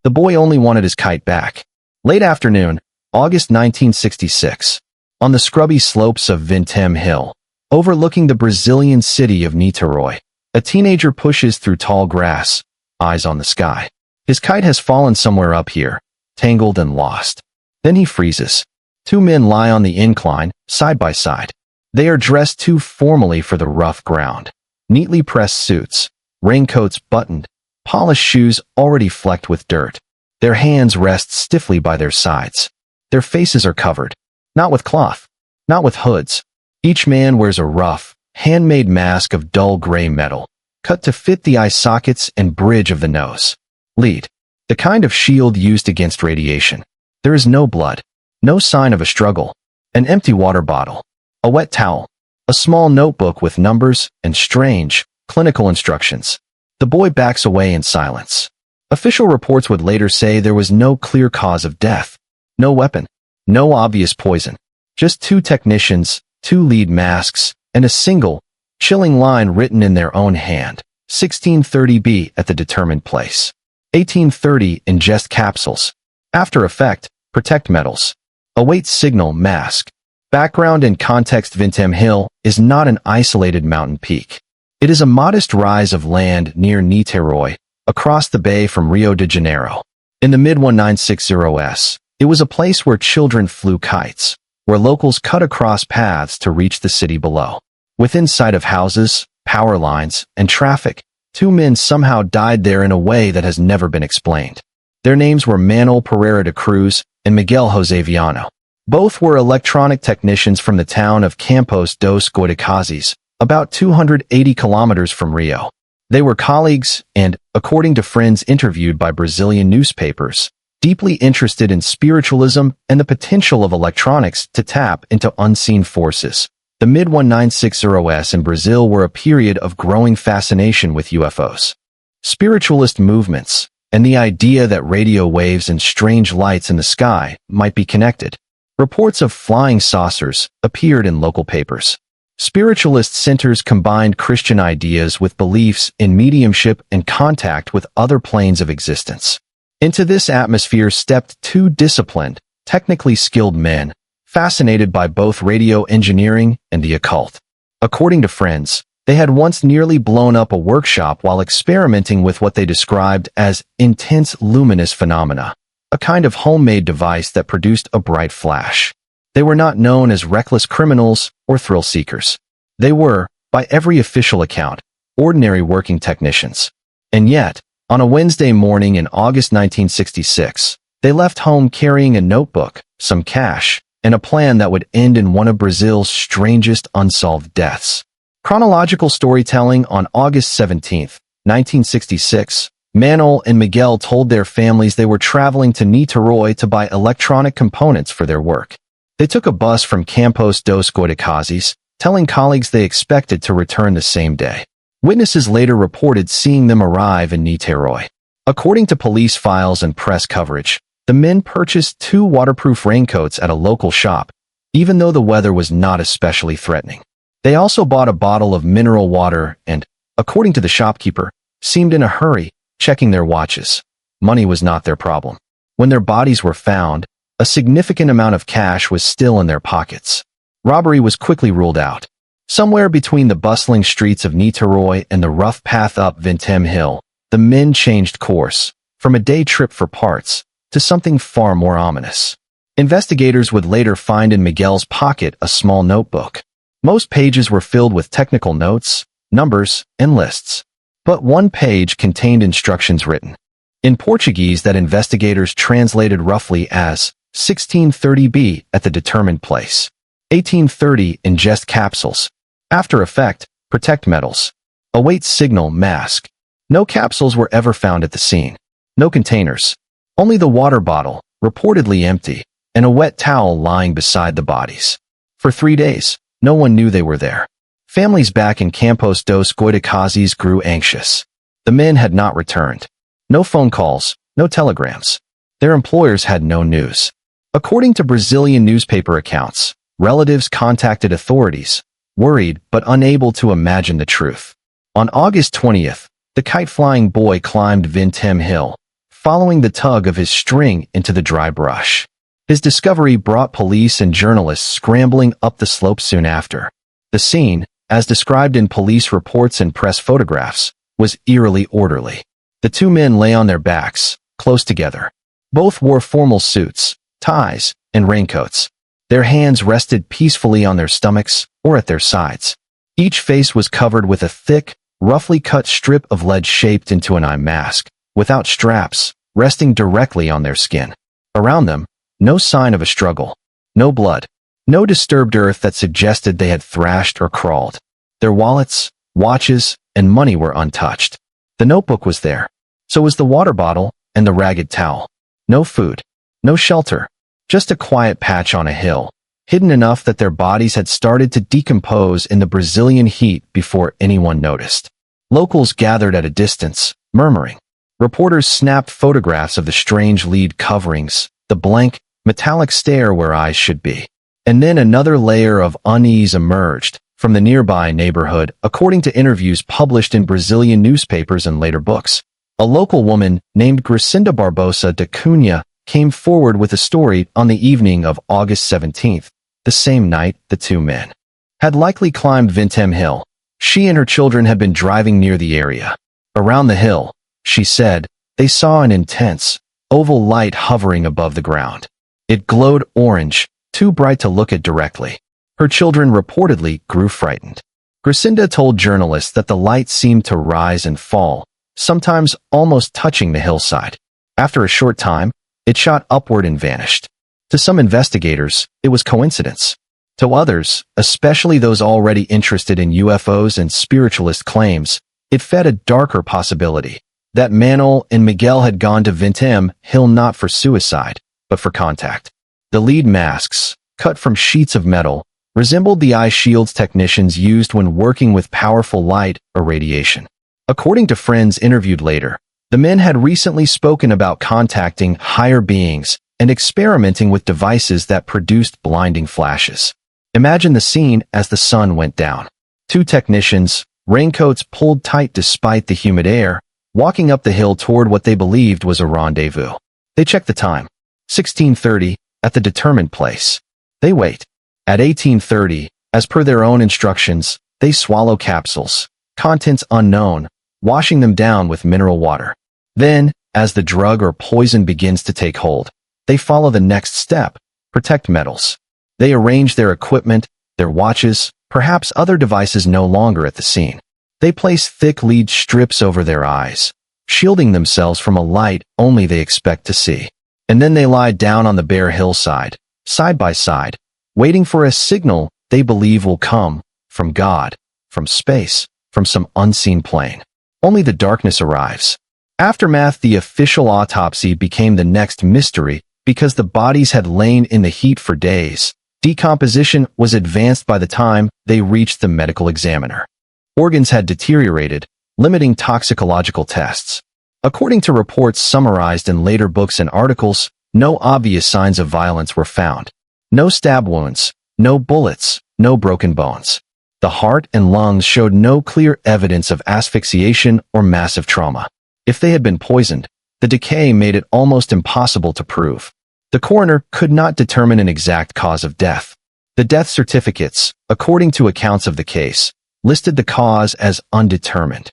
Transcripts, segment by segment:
The boy only wanted his kite back. Late afternoon, August 1966. On the scrubby slopes of Vintem Hill, overlooking the Brazilian city of Niterói, a teenager pushes through tall grass, eyes on the sky. His kite has fallen somewhere up here, tangled and lost. Then he freezes. Two men lie on the incline, side by side. They are dressed too formally for the rough ground. Neatly pressed suits, raincoats buttoned, polished shoes already flecked with dirt. Their hands rest stiffly by their sides. Their faces are covered. Not with cloth. Not with hoods. Each man wears a rough, handmade mask of dull gray metal, cut to fit the eye sockets and bridge of the nose. Lead. The kind of shield used against radiation. There is no blood. No sign of a struggle. An empty water bottle. A wet towel. A small notebook with numbers and strange, clinical instructions. The boy backs away in silence. Official reports would later say there was no clear cause of death. No weapon. No obvious poison. Just two technicians, two lead masks, and a single, chilling line written in their own hand. 1630B at the determined place. 1830 ingest capsules. After effect, protect metals. Await signal mask. Background and context. Vintem Hill is not an isolated mountain peak. It is a modest rise of land near Niterói, across the bay from Rio de Janeiro. In the mid-1960s, it was a place where children flew kites, where locals cut across paths to reach the city below. Within sight of houses, power lines, and traffic, two men somehow died there in a way that has never been explained. Their names were Manoel Pereira de Cruz and Miguel José Viana. Both were electronic technicians from the town of Campos dos Goitacazes, about 280 kilometers from Rio. They were colleagues and, according to friends interviewed by Brazilian newspapers, deeply interested in spiritualism and the potential of electronics to tap into unseen forces. The mid-1960s in Brazil were a period of growing fascination with UFOs. Spiritualist movements, and the idea that radio waves and strange lights in the sky might be connected. Reports of flying saucers appeared in local papers. Spiritualist centers combined Christian ideas with beliefs in mediumship and contact with other planes of existence. Into this atmosphere stepped two disciplined, technically skilled men, fascinated by both radio engineering and the occult. According to friends, they had once nearly blown up a workshop while experimenting with what they described as intense luminous phenomena, a kind of homemade device that produced a bright flash. They were not known as reckless criminals or thrill seekers. They were, by every official account, ordinary working technicians. And yet, on a Wednesday morning in August 1966, they left home carrying a notebook, some cash, and a plan that would end in one of Brazil's strangest unsolved deaths. Chronological storytelling. On August 17, 1966, Manoel and Miguel told their families they were traveling to Niterói to buy electronic components for their work. They took a bus from Campos dos Goitacazes, telling colleagues they expected to return the same day. Witnesses later reported seeing them arrive in Niterói. According to police files and press coverage, the men purchased two waterproof raincoats at a local shop, even though the weather was not especially threatening. They also bought a bottle of mineral water and, according to the shopkeeper, seemed in a hurry, checking their watches. Money was not their problem. When their bodies were found, a significant amount of cash was still in their pockets. Robbery was quickly ruled out. Somewhere between the bustling streets of Niterói and the rough path up Vintem Hill, the men changed course, from a day trip for parts, to something far more ominous. Investigators would later find in Miguel's pocket a small notebook. Most pages were filled with technical notes, numbers, and lists. But one page contained instructions written in Portuguese that investigators translated roughly as 1630B at the determined place. 1830 ingest capsules. After effect, protect metals. Await signal mask. No capsules were ever found at the scene. No containers. Only the water bottle, reportedly empty, and a wet towel lying beside the bodies. For 3 days, no one knew they were there. Families back in Campos dos Goitacazes grew anxious. The men had not returned. No phone calls, no telegrams. Their employers had no news. According to Brazilian newspaper accounts, relatives contacted authorities, worried but unable to imagine the truth. On August 20th, the kite-flying boy climbed Vintem Hill, following the tug of his string into the dry brush. His discovery brought police and journalists scrambling up the slope soon after. The scene, as described in police reports and press photographs, was eerily orderly. The two men lay on their backs, close together. Both wore formal suits, ties, and raincoats. Their hands rested peacefully on their stomachs or at their sides. Each face was covered with a thick, roughly cut strip of lead shaped into an eye mask, without straps, resting directly on their skin. Around them, no sign of a struggle. No blood. No disturbed earth that suggested they had thrashed or crawled. Their wallets, watches, and money were untouched. The notebook was there. So was the water bottle and the ragged towel. No food. No shelter. Just a quiet patch on a hill, hidden enough that their bodies had started to decompose in the Brazilian heat before anyone noticed. Locals gathered at a distance, murmuring. Reporters snapped photographs of the strange lead coverings, the blank, metallic stare where eyes should be. And then another layer of unease emerged from the nearby neighborhood, according to interviews published in Brazilian newspapers and later books. A local woman named Gracinda Barbosa da Cunha came forward with a story on the evening of August 17th, the same night the two men had likely climbed Vintem Hill. She and her children had been driving near the area. Around the hill, she said, they saw an intense, oval light hovering above the ground. It glowed orange, too bright to look at directly. Her children reportedly grew frightened. Gracinda told journalists that the light seemed to rise and fall, sometimes almost touching the hillside. After a short time, it shot upward and vanished. To some investigators, it was coincidence. To others, especially those already interested in UFOs and spiritualist claims, it fed a darker possibility, that Manoel and Miguel had gone to Vintem Hill not for suicide, but for contact. The lead masks, cut from sheets of metal, resembled the eye shields technicians used when working with powerful light or radiation. According to friends interviewed later, the men had recently spoken about contacting higher beings and experimenting with devices that produced blinding flashes. Imagine the scene as the sun went down. Two technicians, raincoats pulled tight despite the humid air, walking up the hill toward what they believed was a rendezvous. They check the time. 16:30, at the determined place. They wait. At 18:30, as per their own instructions, they swallow capsules, contents unknown, washing them down with mineral water. Then, as the drug or poison begins to take hold, they follow the next step, protect metals. They arrange their equipment, their watches, perhaps other devices no longer at the scene. They place thick lead strips over their eyes, shielding themselves from a light only they expect to see. And then they lie down on the bare hillside, side by side, waiting for a signal they believe will come from God, from space, from some unseen plane. Only the darkness arrives. Aftermath. The official autopsy became the next mystery because the bodies had lain in the heat for days. Decomposition was advanced by the time they reached the medical examiner. Organs had deteriorated, limiting toxicological tests. According to reports summarized in later books and articles, no obvious signs of violence were found. No stab wounds, no bullets, no broken bones. The heart and lungs showed no clear evidence of asphyxiation or massive trauma. If they had been poisoned, the decay made it almost impossible to prove. The coroner could not determine an exact cause of death. The death certificates, according to accounts of the case, listed the cause as undetermined.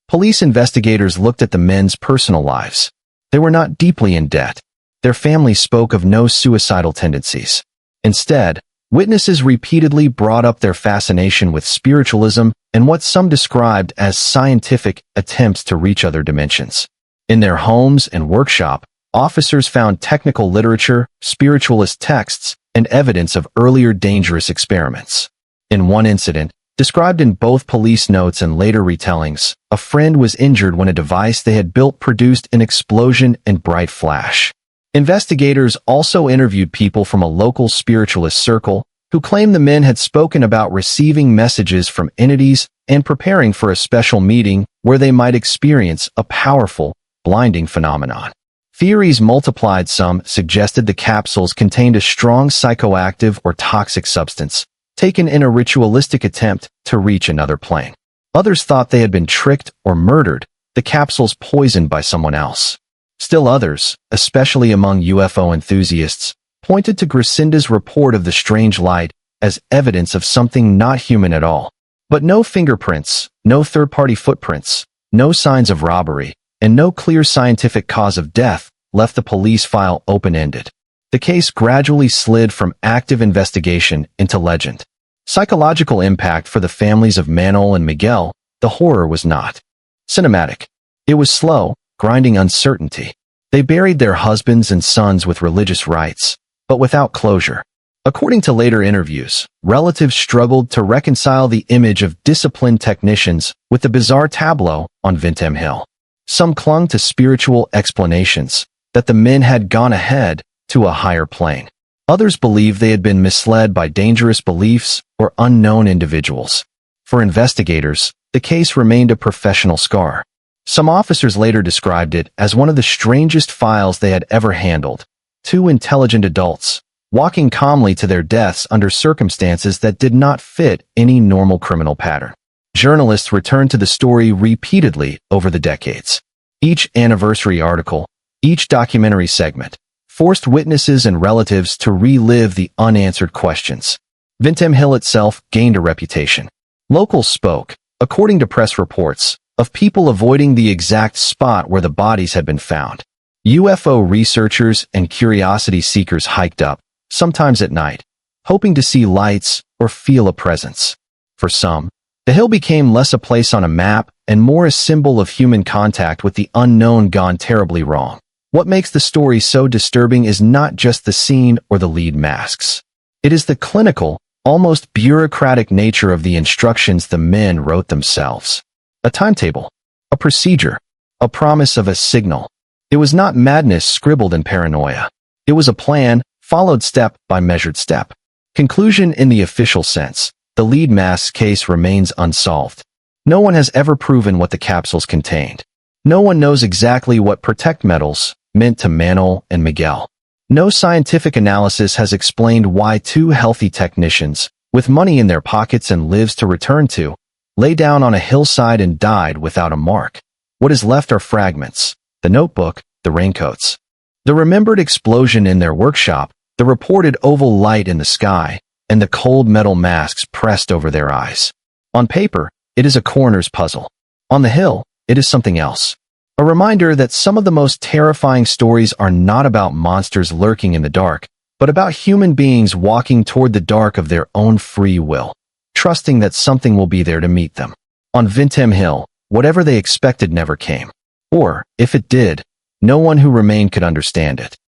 Police investigators looked at the men's personal lives. They were not deeply in debt. Their families spoke of no suicidal tendencies. Instead, witnesses repeatedly brought up their fascination with spiritualism and what some described as scientific attempts to reach other dimensions. In their homes and workshop, officers found technical literature, spiritualist texts, and evidence of earlier dangerous experiments. In one incident, described in both police notes and later retellings, a friend was injured when a device they had built produced an explosion and bright flash. Investigators also interviewed people from a local spiritualist circle who claimed the men had spoken about receiving messages from entities and preparing for a special meeting where they might experience a powerful, blinding phenomenon. Theories multiplied. Some suggested the capsules contained a strong psychoactive or toxic substance, taken in a ritualistic attempt to reach another plane. Others thought they had been tricked or murdered, the capsules poisoned by someone else. Still others, especially among UFO enthusiasts, pointed to Grisinda's report of the strange light as evidence of something not human at all. But no fingerprints, no third-party footprints, no signs of robbery, and no clear scientific cause of death left the police file open-ended. The case gradually slid from active investigation into legend. Psychological impact for the families of Manoel and Miguel, the horror was not cinematic. It was slow, grinding uncertainty. They buried their husbands and sons with religious rites, but without closure. According to later interviews, relatives struggled to reconcile the image of disciplined technicians with the bizarre tableau on Vintem Hill. Some clung to spiritual explanations, that the men had gone ahead to a higher plane. Others believed they had been misled by dangerous beliefs or unknown individuals. For investigators, the case remained a professional scar. Some officers later described it as one of the strangest files they had ever handled. Two intelligent adults, walking calmly to their deaths under circumstances that did not fit any normal criminal pattern. Journalists returned to the story repeatedly over the decades. Each anniversary article, each documentary segment, forced witnesses and relatives to relive the unanswered questions. Vintem Hill itself gained a reputation. Locals spoke, according to press reports, of people avoiding the exact spot where the bodies had been found. UFO researchers and curiosity seekers hiked up, sometimes at night, hoping to see lights or feel a presence. For some, the hill became less a place on a map and more a symbol of human contact with the unknown gone terribly wrong. What makes the story so disturbing is not just the scene or the lead masks. It is the clinical, almost bureaucratic nature of the instructions the men wrote themselves. A timetable, a procedure, a promise of a signal. It was not madness scribbled in paranoia. It was a plan, followed step by measured step. Conclusion in the official sense, the lead mask's case remains unsolved. No one has ever proven what the capsules contained. No one knows exactly what protect metals meant to Manoel and Miguel. No scientific analysis has explained why two healthy technicians, with money in their pockets and lives to return to, lay down on a hillside and died without a mark. What is left are fragments, the notebook, the raincoats, the remembered explosion in their workshop, the reported oval light in the sky, and the cold metal masks pressed over their eyes. On paper, it is a coroner's puzzle. On the hill, it is something else. A reminder that some of the most terrifying stories are not about monsters lurking in the dark, but about human beings walking toward the dark of their own free will, trusting that something will be there to meet them. On Vintem Hill, whatever they expected never came. Or, if it did, no one who remained could understand it.